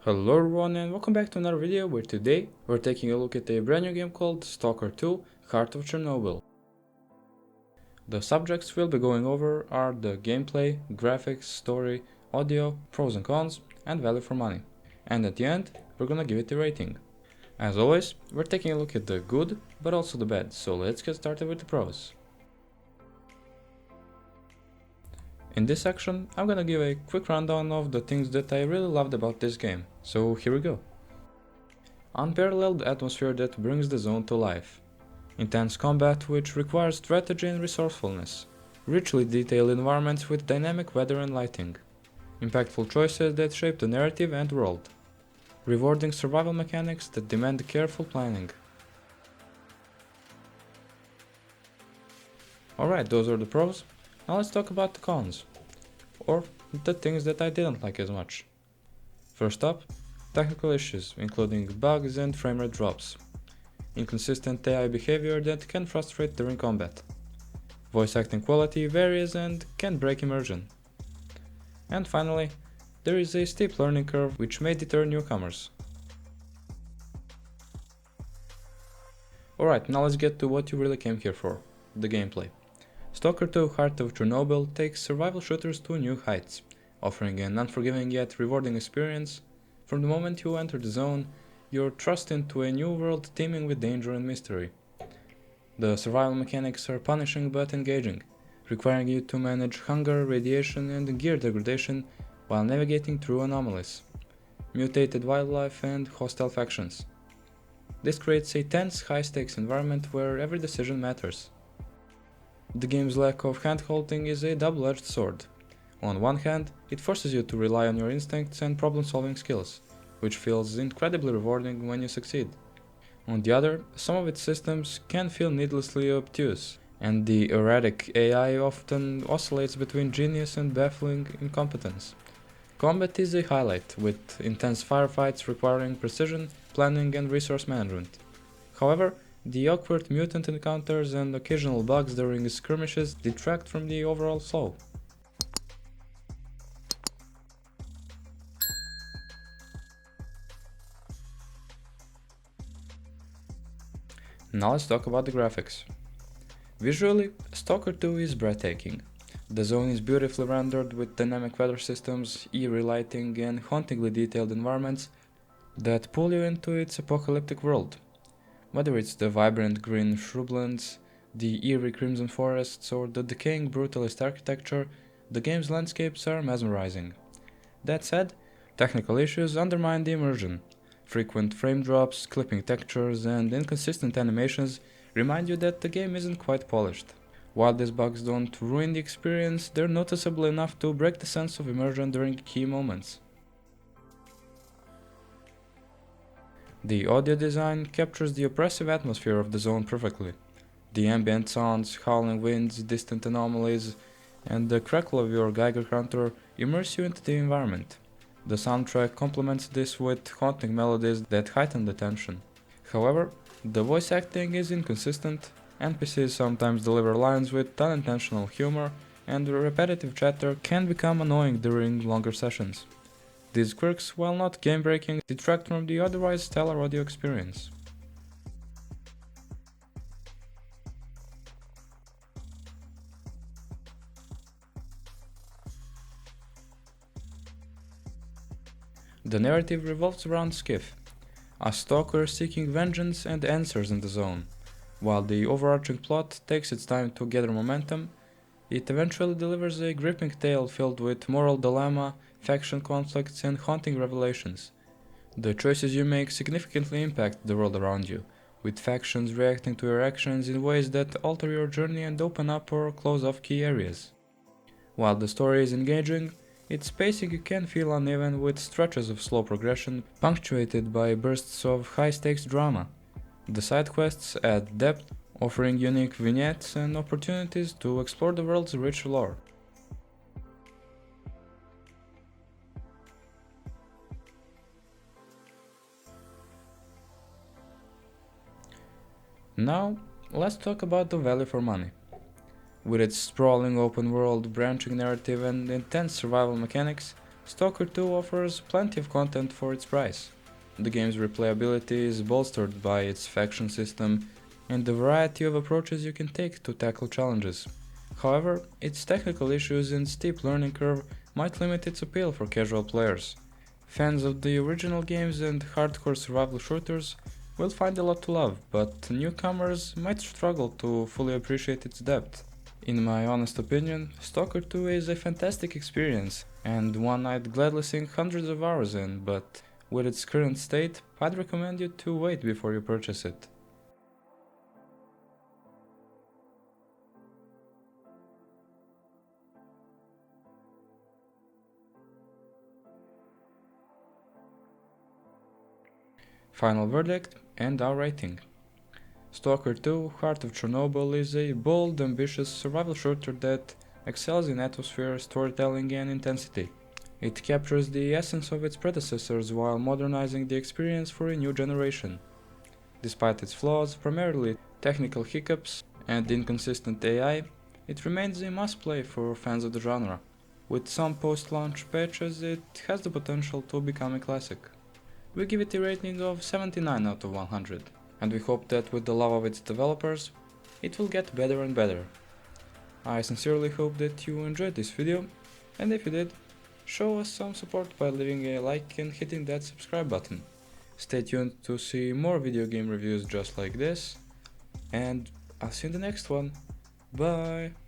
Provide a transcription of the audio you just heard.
Hello everyone and welcome back to another video where today we're taking a look at a brand new game called Stalker 2 Heart of Chernobyl. The subjects we'll be going over are the gameplay, graphics, story, audio, pros and cons, and value for money. And at the end, we're gonna give it a rating. As always, we're taking a look at the good but also the bad, so let's get started with the pros. In this section, I'm gonna give a quick rundown of the things that I really loved about this game, so here we go. Unparalleled atmosphere that brings the zone to life. Intense combat which requires strategy and resourcefulness. Richly detailed environments with dynamic weather and lighting. Impactful choices that shape the narrative and world. Rewarding survival mechanics that demand careful planning. Alright, those are the pros. Now let's talk about the cons. Or the things that I didn't like as much. First up, technical issues, including bugs and framerate drops. Inconsistent AI behavior that can frustrate during combat. Voice acting quality varies and can break immersion. And finally, there is a steep learning curve which may deter newcomers. Alright, now let's get to what you really came here for, the gameplay. Stalker 2 Heart of Chernobyl takes survival shooters to new heights, offering an unforgiving yet rewarding experience. From the moment you enter the zone, you're thrust into a new world teeming with danger and mystery. The survival mechanics are punishing but engaging, requiring you to manage hunger, radiation and gear degradation while navigating through anomalies, mutated wildlife and hostile factions. This creates a tense, high-stakes environment where every decision matters. The game's lack of hand-holding is a double-edged sword. On one hand, it forces you to rely on your instincts and problem-solving skills, which feels incredibly rewarding when you succeed. On the other, some of its systems can feel needlessly obtuse, and the erratic AI often oscillates between genius and baffling incompetence. Combat is a highlight, with intense firefights requiring precision, planning and resource management. However, the awkward mutant encounters and occasional bugs during skirmishes detract from the overall flow. Now let's talk about the graphics. Visually, Stalker 2 is breathtaking. The zone is beautifully rendered with dynamic weather systems, eerie lighting and hauntingly detailed environments that pull you into its apocalyptic world. Whether it's the vibrant green shrublands, the eerie crimson forests, or the decaying brutalist architecture, the game's landscapes are mesmerizing. That said, technical issues undermine the immersion. Frequent frame drops, clipping textures, and inconsistent animations remind you that the game isn't quite polished. While these bugs don't ruin the experience, they're noticeable enough to break the sense of immersion during key moments. The audio design captures the oppressive atmosphere of the zone perfectly. The ambient sounds, howling winds, distant anomalies, and the crackle of your Geiger counter immerse you into the environment. The soundtrack complements this with haunting melodies that heighten the tension. However, the voice acting is inconsistent, NPCs sometimes deliver lines with unintentional humor, and repetitive chatter can become annoying during longer sessions. These quirks, while not game-breaking, detract from the otherwise stellar audio experience. The narrative revolves around Skiff, a stalker seeking vengeance and answers in the zone. While the overarching plot takes its time to gather momentum, it eventually delivers a gripping tale filled with moral dilemma, faction conflicts, and haunting revelations. The choices you make significantly impact the world around you, with factions reacting to your actions in ways that alter your journey and open up or close off key areas. While the story is engaging, its pacing can feel uneven with stretches of slow progression punctuated by bursts of high-stakes drama. The side quests add depth, offering unique vignettes and opportunities to explore the world's rich lore. Now, let's talk about the value for money. With its sprawling open world, branching narrative and intense survival mechanics, Stalker 2 offers plenty of content for its price. The game's replayability is bolstered by its faction system and the variety of approaches you can take to tackle challenges. However, its technical issues and steep learning curve might limit its appeal for casual players. Fans of the original games and hardcore survival shooters will find a lot to love, but newcomers might struggle to fully appreciate its depth. In my honest opinion, Stalker 2 is a fantastic experience and one I'd gladly sink hundreds of hours in, but with its current state, I'd recommend you to wait before you purchase it. Final verdict and our rating. Stalker 2 Heart of Chernobyl is a bold, ambitious survival shooter that excels in atmosphere, storytelling and intensity. It captures the essence of its predecessors while modernizing the experience for a new generation. Despite its flaws, primarily technical hiccups and inconsistent AI, it remains a must-play for fans of the genre. With some post-launch patches, it has the potential to become a classic. We give it a rating of 79 out of 100, and we hope that with the love of its developers, it will get better and better. I sincerely hope that you enjoyed this video, and if you did, show us some support by leaving a like and hitting that subscribe button. Stay tuned to see more video game reviews just like this, and I'll see you in the next one. Bye!